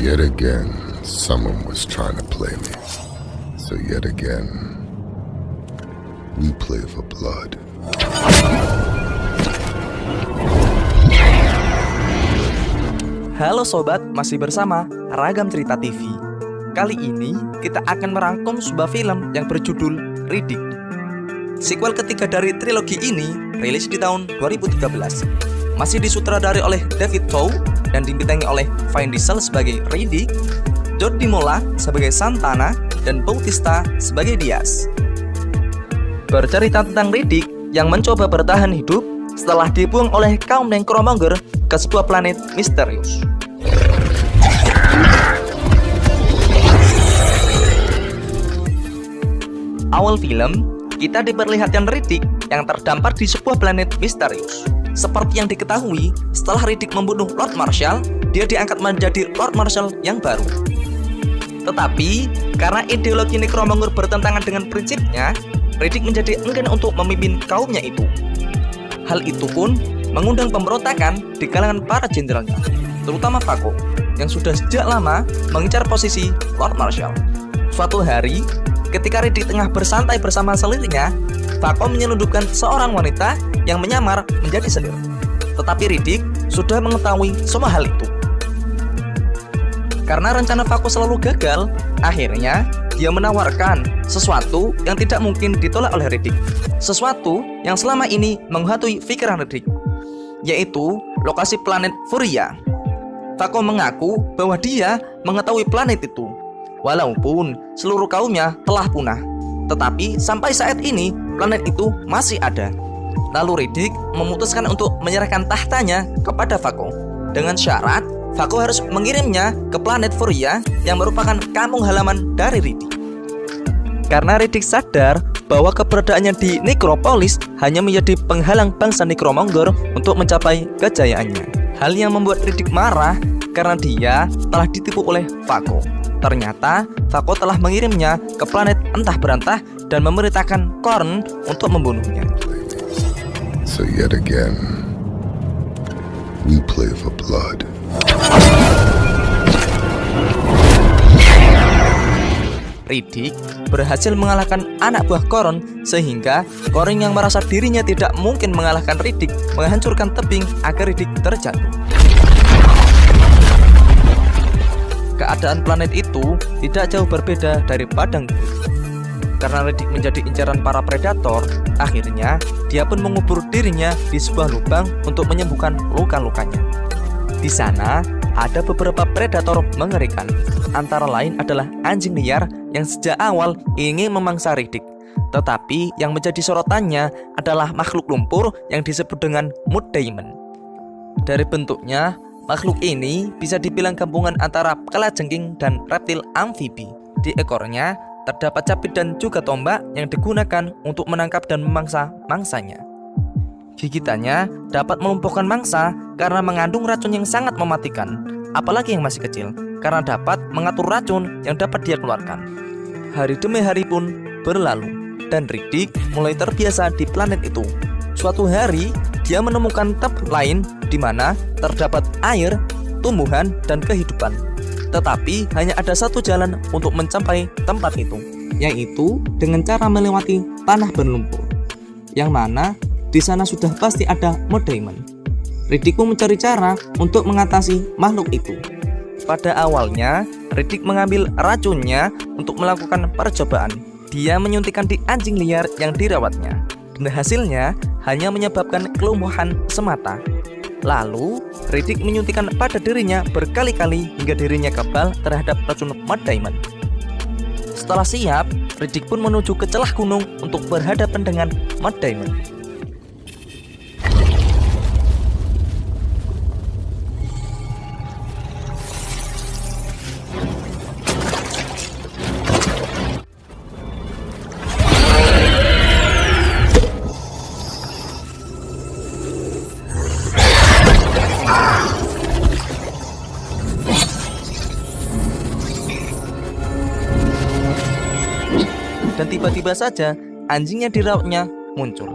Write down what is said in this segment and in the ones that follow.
Yet again, someone was trying to play me. So yet again, we play for blood. Halo sobat, masih bersama Ragam Cerita TV. Kali ini kita akan merangkum sebuah film yang berjudul Riddick. Sequel ketiga dari trilogi ini rilis di tahun 2013. Masih disutradari oleh David Chow dan dibintangi oleh Vin Diesel sebagai Riddick, Jordi Molla sebagai Santana, dan Bautista sebagai Diaz. Bercerita tentang Riddick yang mencoba bertahan hidup setelah dibuang oleh kaum Necromonger ke sebuah planet misterius. Awal film, kita diperlihatkan Riddick yang terdampar di sebuah planet misterius. Seperti yang diketahui, setelah Riddick membunuh Lord Marshall, dia diangkat menjadi Lord Marshall yang baru. Tetapi, karena ideologi Necromonger bertentangan dengan prinsipnya, Riddick menjadi enggan untuk memimpin kaumnya itu. Hal itu pun mengundang pemberontakan di kalangan para jenderalnya, terutama Vaco, yang sudah sejak lama mengincar posisi Lord Marshall. Suatu hari, ketika Riddick tengah bersantai bersama selirnya, Vaco menyelundupkan seorang wanita yang menyamar menjadi selir. Tetapi Riddick sudah mengetahui semua hal itu. Karena rencana Vaco selalu gagal, akhirnya dia menawarkan sesuatu yang tidak mungkin ditolak oleh Riddick. Sesuatu yang selama ini menghantui pikiran Riddick, yaitu lokasi planet Furia. Vaco mengaku bahwa dia mengetahui planet itu, walaupun seluruh kaumnya telah punah. Tetapi sampai saat ini planet itu masih ada. Lalu Riddick memutuskan untuk menyerahkan tahtanya kepada Vaco dengan syarat Vaco harus mengirimnya ke planet Furia yang merupakan kampung halaman dari Riddick. Karena Riddick sadar bahwa keberadaannya di Necropolis hanya menjadi penghalang bangsa Necromonger untuk mencapai kejayaannya. Hal yang membuat Riddick marah karena dia telah ditipu oleh Vaco. Ternyata Vaco telah mengirimnya ke planet entah berantah dan memerintahkan Khorne untuk membunuhnya. So yet again, we play for blood. Riddick berhasil mengalahkan anak buah Khorne sehingga Khorne yang merasa dirinya tidak mungkin mengalahkan Riddick menghancurkan tebing agar Riddick terjatuh. Keadaan planet itu tidak jauh berbeda dari padang gurun. Karena Riddick menjadi incaran para predator, akhirnya dia pun mengubur dirinya di sebuah lubang untuk menyembuhkan luka-lukanya. Di sana ada beberapa predator mengerikan. Antara lain adalah anjing liar yang sejak awal ingin memangsa Riddick. Tetapi yang menjadi sorotannya adalah makhluk lumpur yang disebut dengan Mud Demon. Dari bentuknya, makhluk ini bisa dibilang gabungan antara kalajengking dan reptil amfibi. Di ekornya terdapat capit dan juga tombak yang digunakan untuk menangkap dan memangsa mangsanya. Gigitannya dapat melumpuhkan mangsa karena mengandung racun yang sangat mematikan, apalagi yang masih kecil, karena dapat mengatur racun yang dapat dia keluarkan. Hari demi hari pun berlalu, dan Riddick mulai terbiasa di planet itu. Suatu hari, dia menemukan tempat lain di mana terdapat air, tumbuhan, dan kehidupan. Tetapi hanya ada satu jalan untuk mencapai tempat itu, yaitu dengan cara melewati tanah berlumpur, yang mana di sana sudah pasti ada Mud Demon. Riddick pun mencari cara untuk mengatasi makhluk itu. Pada awalnya, Riddick mengambil racunnya untuk melakukan percobaan. Dia menyuntikkan di anjing liar yang dirawatnya, dan hasilnya hanya menyebabkan kelumpuhan semata. Lalu, Riddick menyuntikkan pada dirinya berkali-kali hingga dirinya kebal terhadap racun Mud Demon. Setelah siap, Riddick pun menuju ke celah gunung untuk berhadapan dengan Mud Demon. Dan tiba-tiba saja anjing yang dirawatnya muncul.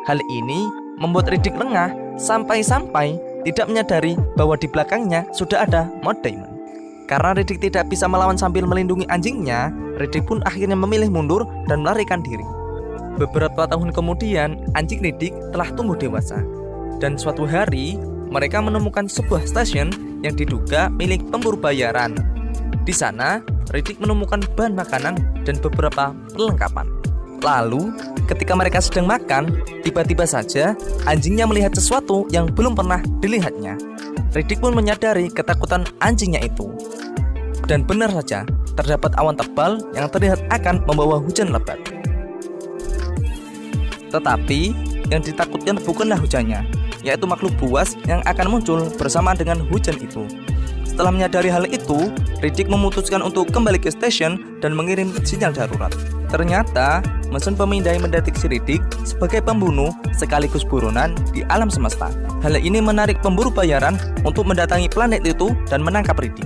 Hal ini membuat Riddick lengah sampai-sampai tidak menyadari bahwa di belakangnya sudah ada Mud Demon. Karena Riddick tidak bisa melawan sambil melindungi anjingnya, Riddick pun akhirnya memilih mundur dan melarikan diri. Beberapa tahun kemudian, anjing Riddick telah tumbuh dewasa. Dan suatu hari, mereka menemukan sebuah stasiun yang diduga milik pemburu bayaran. Di sana, Riddick menemukan bahan makanan dan beberapa perlengkapan. Lalu, ketika mereka sedang makan, tiba-tiba saja anjingnya melihat sesuatu yang belum pernah dilihatnya. Riddick pun menyadari ketakutan anjingnya itu. Dan benar saja, terdapat awan tebal yang terlihat akan membawa hujan lebat. Tetapi, yang ditakutkan bukanlah hujannya, yaitu makhluk buas yang akan muncul bersama dengan hujan itu. Setelah menyadari hal itu, Riddick memutuskan untuk kembali ke stasiun dan mengirim sinyal darurat. Ternyata, mesin pemindai mendeteksi Riddick sebagai pembunuh sekaligus buronan di alam semesta. Hal ini menarik pemburu bayaran untuk mendatangi planet itu dan menangkap Riddick.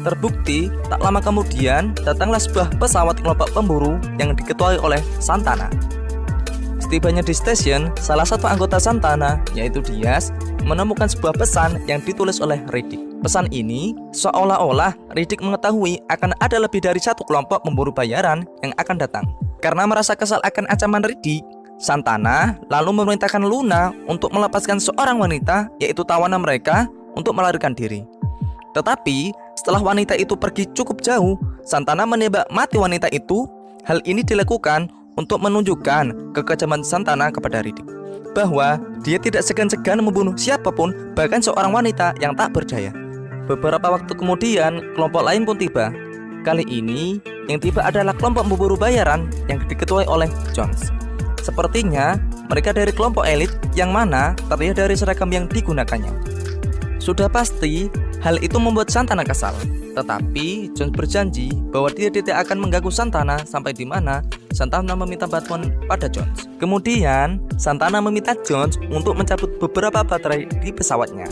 Terbukti, tak lama kemudian datanglah sebuah pesawat kelompok pemburu yang diketuai oleh Santana. Setibanya di stasiun, salah satu anggota Santana, yaitu Diaz, menemukan sebuah pesan yang ditulis oleh Riddick. Pesan ini seolah-olah Riddick mengetahui akan ada lebih dari satu kelompok pemburu bayaran yang akan datang. Karena merasa kesal akan ancaman Riddick, Santana lalu memerintahkan Luna untuk melepaskan seorang wanita, yaitu tawanan mereka, untuk melarikan diri. Tetapi setelah wanita itu pergi cukup jauh, Santana menembak mati wanita itu. Hal ini dilakukan untuk menunjukkan kekejaman Santana kepada Riddick, bahwa dia tidak segan-segan membunuh siapapun, bahkan seorang wanita yang tak berdaya. Beberapa waktu kemudian, kelompok lain pun tiba. Kali ini, yang tiba adalah kelompok pemburu bayaran yang diketuai oleh Jones. Sepertinya, mereka dari kelompok elit yang mana terlihat dari seragam yang digunakannya. Sudah pasti, hal itu membuat Santana kesal. Tetapi, Jones berjanji bahwa dia tidak akan mengganggu Santana sampai di mana Santana meminta bantuan pada Jones. Kemudian, Santana meminta Jones untuk mencabut beberapa baterai di pesawatnya.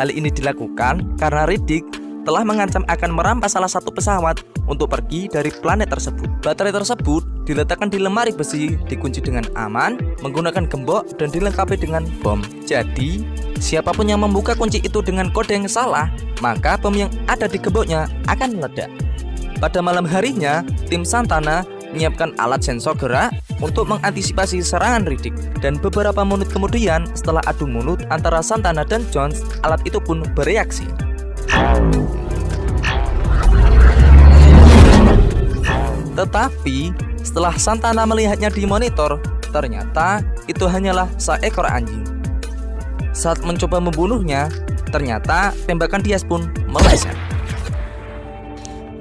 Hal ini dilakukan karena Riddick telah mengancam akan merampas salah satu pesawat untuk pergi dari planet tersebut. Baterai tersebut diletakkan di lemari besi, dikunci dengan aman, menggunakan gembok, dan dilengkapi dengan bom. Jadi, siapapun yang membuka kunci itu dengan kode yang salah, maka bom yang ada di gemboknya akan meledak. Pada malam harinya, tim Santana menyiapkan alat sensor gerak untuk mengantisipasi serangan Riddick. Dan beberapa menit kemudian, setelah adu mulut antara Santana dan Jones, alat itu pun bereaksi. Tetapi, setelah Santana melihatnya di monitor, ternyata itu hanyalah seekor anjing. Saat mencoba membunuhnya, ternyata tembakan Diaz pun meleset.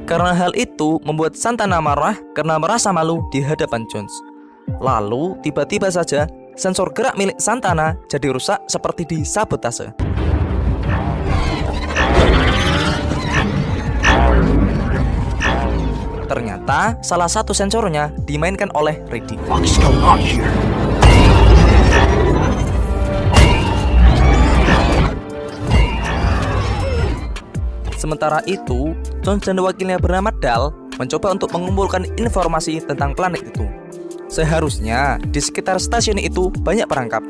Karena hal itu membuat Santana marah karena merasa malu di hadapan Jones. Lalu tiba-tiba saja sensor gerak milik Santana jadi rusak seperti disabotase. Ternyata salah satu sensornya dimainkan oleh Riddick. Sementara itu, Jones dan wakilnya bernama Dal mencoba untuk mengumpulkan informasi tentang planet itu. Seharusnya di sekitar stasiun itu banyak perangkap.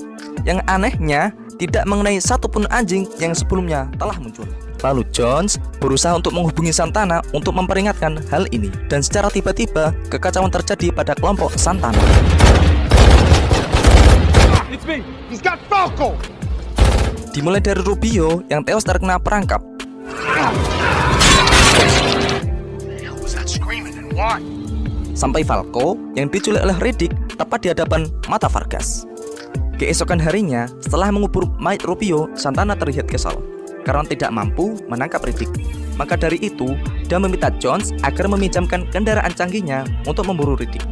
Yang anehnya, tidak mengenai satupun anjing yang sebelumnya telah muncul. Lalu Jones berusaha untuk menghubungi Santana untuk memperingatkan hal ini. Dan secara tiba-tiba, kekacauan terjadi pada kelompok Santana. It's me. He's got Falco. Dimulai dari Rubio yang tewas terkena perangkap. Sampai Falco yang diculik oleh Riddick tepat di hadapan mata Vargas. Keesokan harinya, setelah mengubur mayat Rubio, Santana terlihat kesal karena tidak mampu menangkap Riddick. Maka dari itu, dia meminta Jones agar meminjamkan kendaraan canggihnya untuk memburu Riddick.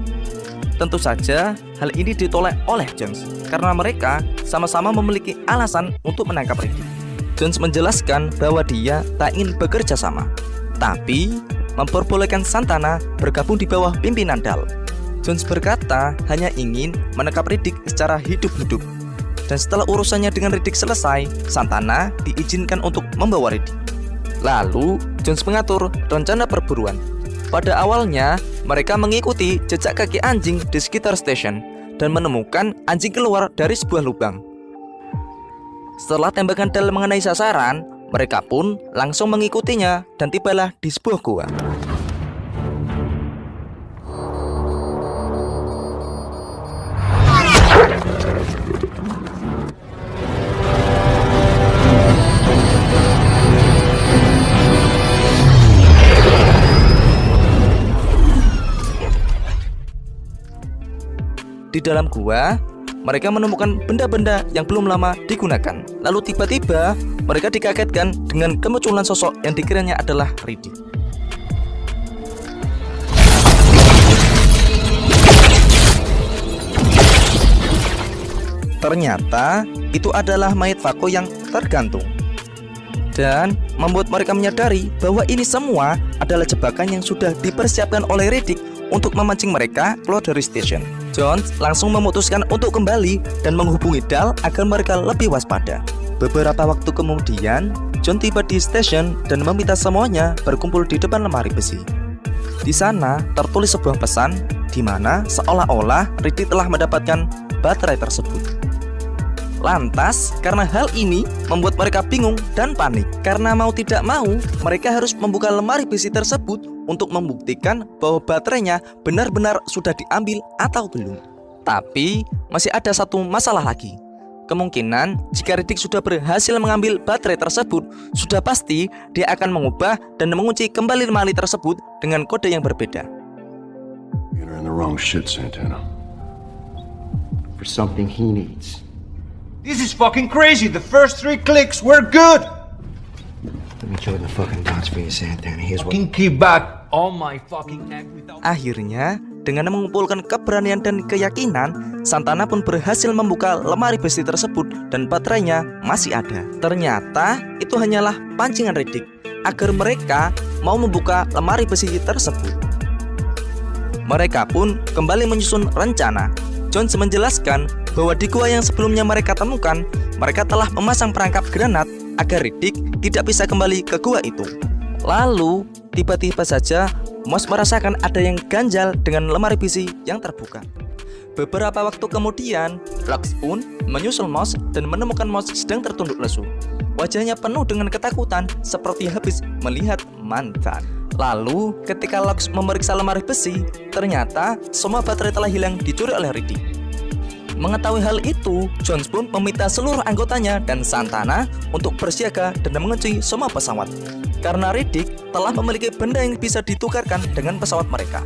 Tentu saja, hal ini ditolak oleh Jones karena mereka sama-sama memiliki alasan untuk menangkap Riddick. Jones menjelaskan bahwa dia tak ingin bekerja sama, tapi memperbolehkan Santana bergabung di bawah pimpinan Dal. Jones berkata hanya ingin menangkap Riddick secara hidup-hidup. Dan setelah urusannya dengan Riddick selesai, Santana diizinkan untuk membawa Riddick. Lalu, Jones mengatur rencana perburuan. Pada awalnya, mereka mengikuti jejak kaki anjing di sekitar stasiun dan menemukan anjing keluar dari sebuah lubang. Setelah tembakan Dal mengenai sasaran, Mereka pun langsung mengikutinya dan tibalah di sebuah gua. Di dalam gua, mereka menemukan benda-benda yang belum lama digunakan. Lalu tiba-tiba mereka dikagetkan dengan kemunculan sosok yang dikiranya adalah Riddick. Ternyata itu adalah mayat Falco yang tergantung. Dan membuat mereka menyadari bahwa ini semua adalah jebakan yang sudah dipersiapkan oleh Riddick untuk memancing mereka keluar dari station. Jones langsung memutuskan untuk kembali dan menghubungi Dahl agar mereka lebih waspada. Beberapa waktu kemudian, John tiba di station dan meminta semuanya berkumpul di depan lemari besi. Di sana tertulis sebuah pesan di mana seolah-olah Riddick telah mendapatkan baterai tersebut. Lantas, karena hal ini membuat mereka bingung dan panik. Karena mau tidak mau, mereka harus membuka lemari besi tersebut untuk membuktikan bahwa baterainya benar-benar sudah diambil atau belum. Tapi, masih ada satu masalah lagi. Kemungkinan jika Riddick sudah berhasil mengambil baterai tersebut, sudah pasti dia akan mengubah dan mengunci kembali lemari tersebut dengan kode yang berbeda. You're in the wrong shit, Santana. For something he needs. This is fucking crazy. The first 3 clicks were good. Let me join the fucking dots for you, Santana. Here's what... Fucking keep back all my fucking egg without... Akhirnya, dengan mengumpulkan keberanian dan keyakinan, Santana pun berhasil membuka lemari besi tersebut dan baterainya masih ada. Ternyata itu hanyalah pancingan Riddick agar mereka mau membuka lemari besi tersebut. Mereka pun kembali menyusun rencana. Jones menjelaskan bahwa di gua yang sebelumnya mereka temukan, mereka telah memasang perangkap granat agar Riddick tidak bisa kembali ke gua itu. Lalu, tiba-tiba saja Moss merasakan ada yang ganjal dengan lemari besi yang terbuka. Beberapa waktu kemudian, Lux pun menyusul Moss dan menemukan Moss sedang tertunduk lesu. Wajahnya penuh dengan ketakutan seperti habis melihat mantan. Lalu, ketika Lux memeriksa lemari besi, ternyata semua baterai telah hilang dicuri oleh Riddick. Mengetahui hal itu, Jones pun meminta seluruh anggotanya dan Santana untuk bersiaga dan mengunci semua pesawat. Karena Riddick telah memiliki benda yang bisa ditukarkan dengan pesawat mereka.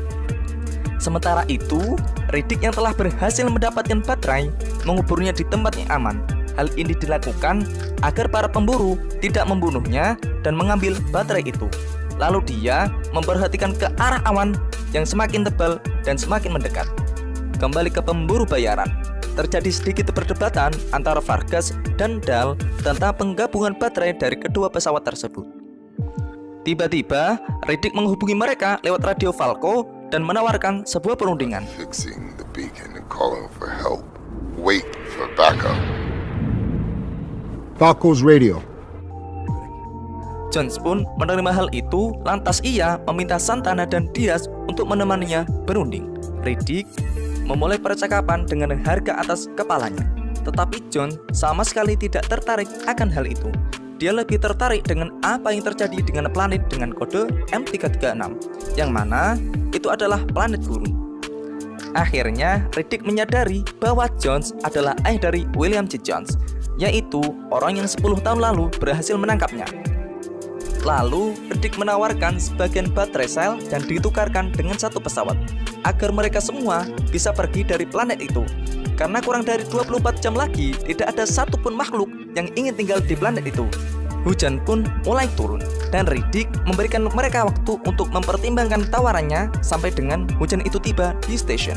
Sementara itu, Riddick yang telah berhasil mendapatkan baterai menguburnya di tempat yang aman. Hal ini dilakukan agar para pemburu tidak membunuhnya dan mengambil baterai itu. Lalu dia memperhatikan ke arah awan yang semakin tebal dan semakin mendekat. Kembali ke pemburu bayaran, terjadi sedikit perdebatan antara Vargas dan Dahl tentang penggabungan baterai dari kedua pesawat tersebut. Tiba-tiba, Riddick menghubungi mereka lewat radio Falco dan menawarkan sebuah perundingan. Fixing the beacon and calling for help. Wait for backup. Falco's radio. Jones pun menerima hal itu, lantas ia meminta Santana dan Diaz untuk menemaninya berunding. Riddick memulai percakapan dengan harga atas kepalanya. Tetapi John sama sekali tidak tertarik akan hal itu. Dia lebih tertarik dengan apa yang terjadi dengan planet dengan kode M336, yang mana itu adalah planet gurun. Akhirnya Riddick menyadari bahwa Jones adalah ayah dari William J. Jones, yaitu orang yang 10 tahun lalu berhasil menangkapnya. Lalu, Riddick menawarkan sebagian baterai sel dan ditukarkan dengan satu pesawat agar mereka semua bisa pergi dari planet itu. Karena kurang dari 24 jam lagi, tidak ada satupun makhluk yang ingin tinggal di planet itu. Hujan pun mulai turun, dan Riddick memberikan mereka waktu untuk mempertimbangkan tawarannya sampai dengan hujan itu tiba di stasiun.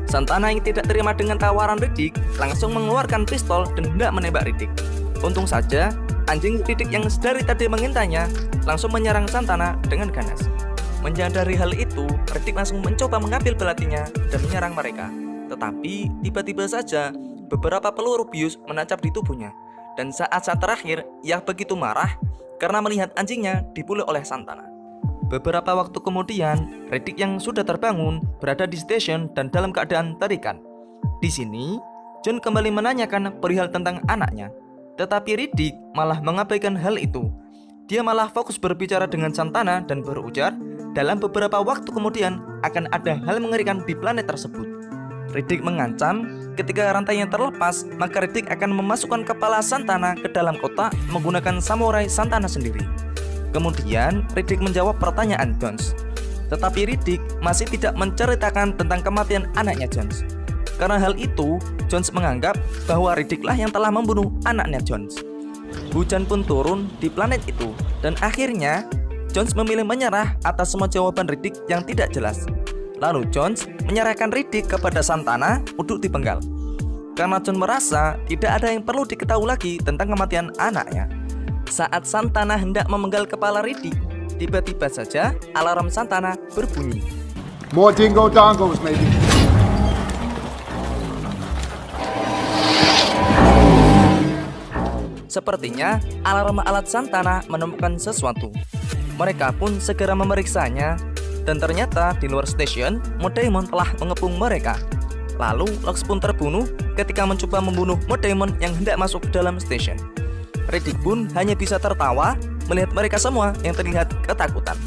Santana yang tidak terima dengan tawaran Riddick langsung mengeluarkan pistol dan hendak menembak Riddick. Untung saja, anjing Riddick yang dari tadi mengintainya langsung menyerang Santana dengan ganas. Menyadari hal itu, Riddick langsung mencoba mengambil belatinya dan menyerang mereka. Tetapi tiba-tiba saja beberapa peluru bius menancap di tubuhnya. Dan saat-saat terakhir, ia begitu marah karena melihat anjingnya dibunuh oleh Santana. Beberapa waktu kemudian, Riddick yang sudah terbangun berada di stasiun dan dalam keadaan terikat. Di sini, John kembali menanyakan perihal tentang anaknya. Tetapi Riddick malah mengabaikan hal itu. Dia malah fokus berbicara dengan Santana dan berujar, dalam beberapa waktu kemudian akan ada hal mengerikan di planet tersebut. Riddick mengancam, ketika rantainya terlepas, maka Riddick akan memasukkan kepala Santana ke dalam kotak menggunakan samurai Santana sendiri. Kemudian Riddick menjawab pertanyaan Jones. Tetapi Riddick masih tidak menceritakan tentang kematian anaknya Jones. Karena hal itu, Jones menganggap bahwa Riddick-lah yang telah membunuh anaknya Jones. Hujan pun turun di planet itu, dan akhirnya Jones memilih menyerah atas semua jawaban Riddick yang tidak jelas. Lalu Jones menyerahkan Riddick kepada Santana untuk dipenggal. Karena Jones merasa tidak ada yang perlu diketahui lagi tentang kematian anaknya. Saat Santana hendak memenggal kepala Riddick, tiba-tiba saja alarm Santana berbunyi. More dingo dongos, maybe. Sepertinya alarm alat Santana menemukan sesuatu. Mereka pun segera memeriksanya, dan ternyata di luar stasiun, Modaemon telah mengepung mereka. Lalu Locke pun terbunuh ketika mencoba membunuh Modaemon yang hendak masuk ke dalam stasiun. Riddick pun hanya bisa tertawa melihat mereka semua yang terlihat ketakutan.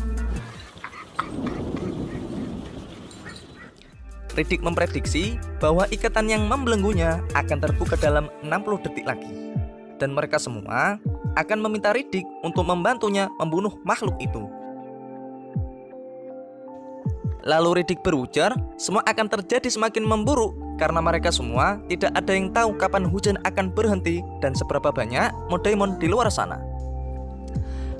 Riddick memprediksi bahwa ikatan yang membelenggunya akan terbuka dalam 60 detik lagi. Dan mereka semua akan meminta Riddick untuk membantunya membunuh makhluk itu. Lalu Riddick berujar, semua akan terjadi semakin memburuk karena mereka semua tidak ada yang tahu kapan hujan akan berhenti dan seberapa banyak Modaemon di luar sana.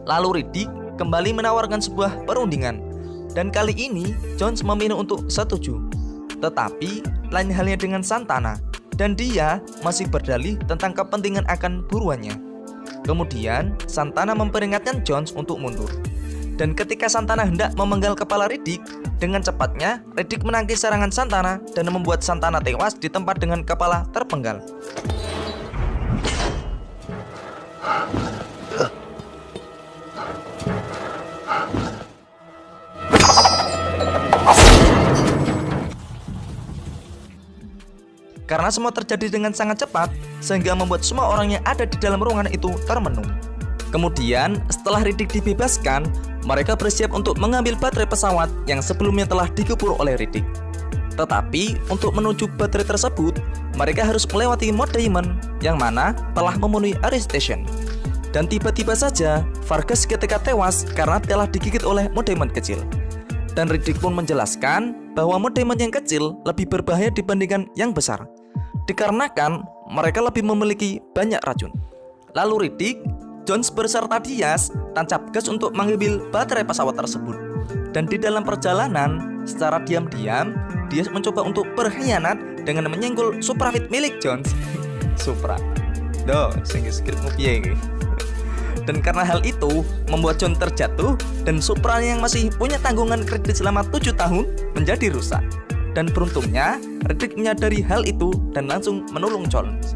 Lalu Riddick kembali menawarkan sebuah perundingan, dan kali ini Jones memilih untuk setuju. Tetapi lain halnya dengan Santana, dan dia masih berdalih tentang kepentingan akan buruannya. Kemudian Santana memperingatkan Jones untuk mundur. Dan ketika Santana hendak memenggal kepala Riddick, dengan cepatnya Riddick menangkis serangan Santana dan membuat Santana tewas di tempat dengan kepala terpenggal. Karena semua terjadi dengan sangat cepat, sehingga membuat semua orang yang ada di dalam ruangan itu termenung. Kemudian, setelah Riddick dibebaskan, mereka bersiap untuk mengambil baterai pesawat yang sebelumnya telah dikubur oleh Riddick. Tetapi, untuk menuju baterai tersebut, mereka harus melewati Modaemon yang mana telah memenuhi area station. Dan tiba-tiba saja, Vargas ketika tewas karena telah digigit oleh Modaemon kecil. Dan Riddick pun menjelaskan bahwa Modaemon yang kecil lebih berbahaya dibandingkan yang besar, dikarenakan mereka lebih memiliki banyak racun. Lalu Riddick, Jones beserta Diaz tancap gas untuk mengambil baterai pesawat tersebut. Dan di dalam perjalanan, secara diam-diam, Diaz mencoba untuk berkhianat dengan menyenggol Supravit milik Jones. Supra. Duh, sing skrip piye iki. Dan karena hal itu membuat Jones terjatuh dan Supra yang masih punya tanggungan kredit selama 7 tahun menjadi rusak. Dan beruntungnya Riddick menyadari hal itu dan langsung menolong Jones.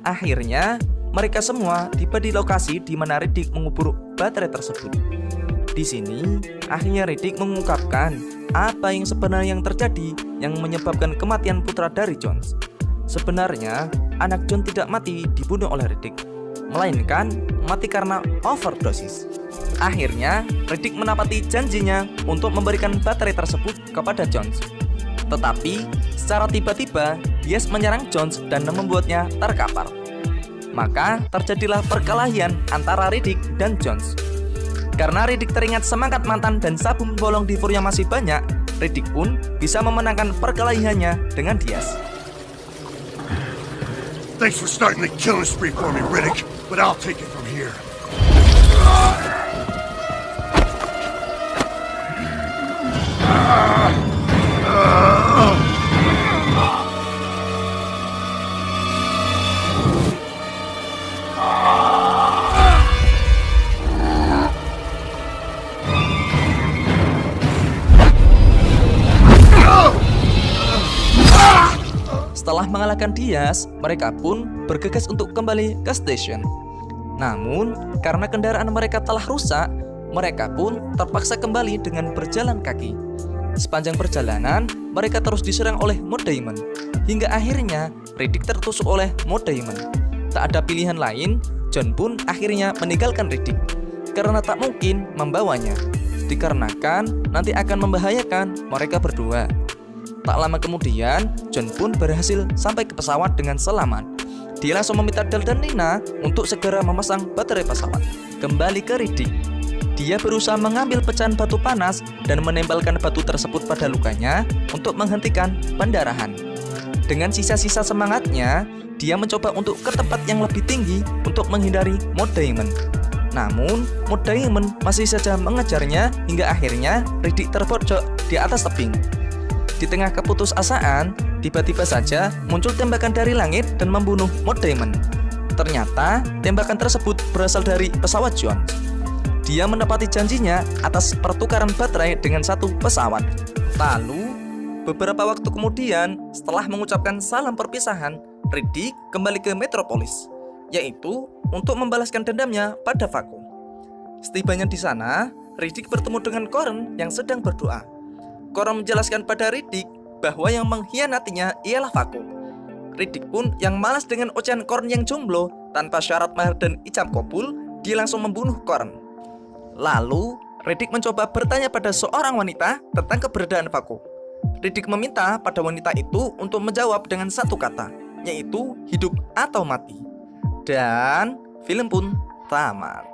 Akhirnya mereka semua tiba di lokasi di mana Riddick mengubur baterai tersebut. Di sini akhirnya Riddick mengungkapkan apa yang sebenarnya yang terjadi yang menyebabkan kematian putra dari Jones. Sebenarnya anak Jones tidak mati dibunuh oleh Riddick, melainkan mati karena overdosis. Akhirnya Riddick menepati janjinya untuk memberikan baterai tersebut kepada Jones. Tetapi secara tiba-tiba Diaz menyerang Jones dan membuatnya terkapar. Maka terjadilah perkelahian antara Riddick dan Jones. Karena Riddick teringat semangat mantan dan sabun bolong di Fury yang masih banyak, Riddick pun bisa memenangkan perkelahiannya dengan Diaz. Thanks for starting the killing spree for me, Riddick, but I'll take it from here. Setelah mengalahkan Diaz, mereka pun bergegas untuk kembali ke stasiun. Namun, karena kendaraan mereka telah rusak, mereka pun terpaksa kembali dengan berjalan kaki. Sepanjang perjalanan, mereka terus diserang oleh Modaemon, hingga akhirnya Riddick tertusuk oleh Modaemon. tak ada pilihan lain, John pun akhirnya meninggalkan Riddick karena tak mungkin membawanya, dikarenakan nanti akan membahayakan mereka berdua. Tak lama kemudian, John pun berhasil sampai ke pesawat dengan selamat. Dia langsung meminta Dal dan Nina untuk segera memasang baterai pesawat. Kembali ke Riddick, dia berusaha mengambil pecahan batu panas dan menempelkan batu tersebut pada lukanya untuk menghentikan pendarahan. Dengan sisa-sisa semangatnya, dia mencoba untuk ke tempat yang lebih tinggi untuk menghindari Matt Damon. Namun, Matt Damon masih saja mengejarnya hingga akhirnya Riddick terpojok di atas tebing. Di tengah keputusasaan, tiba-tiba saja muncul tembakan dari langit dan membunuh Matt Damon. Ternyata, tembakan tersebut berasal dari pesawat John. Dia menepati janjinya atas pertukaran baterai dengan satu pesawat. Lalu, beberapa waktu kemudian, setelah mengucapkan salam perpisahan, Riddick kembali ke Metropolis, yaitu untuk membalaskan dendamnya pada Vaco. Setibanya di sana, Riddick bertemu dengan Korn yang sedang berdoa. Korn menjelaskan pada Riddick bahwa yang mengkhianatinya ialah Vaco. Riddick pun yang malas dengan ocehan Korn yang jomblo tanpa syarat mahar dan ijab kabul, dia langsung membunuh Korn. Lalu, Riddick mencoba bertanya pada seorang wanita tentang keberadaan Vaco. Riddick meminta pada wanita itu untuk menjawab dengan satu kata, yaitu hidup atau mati. Dan film pun tamat.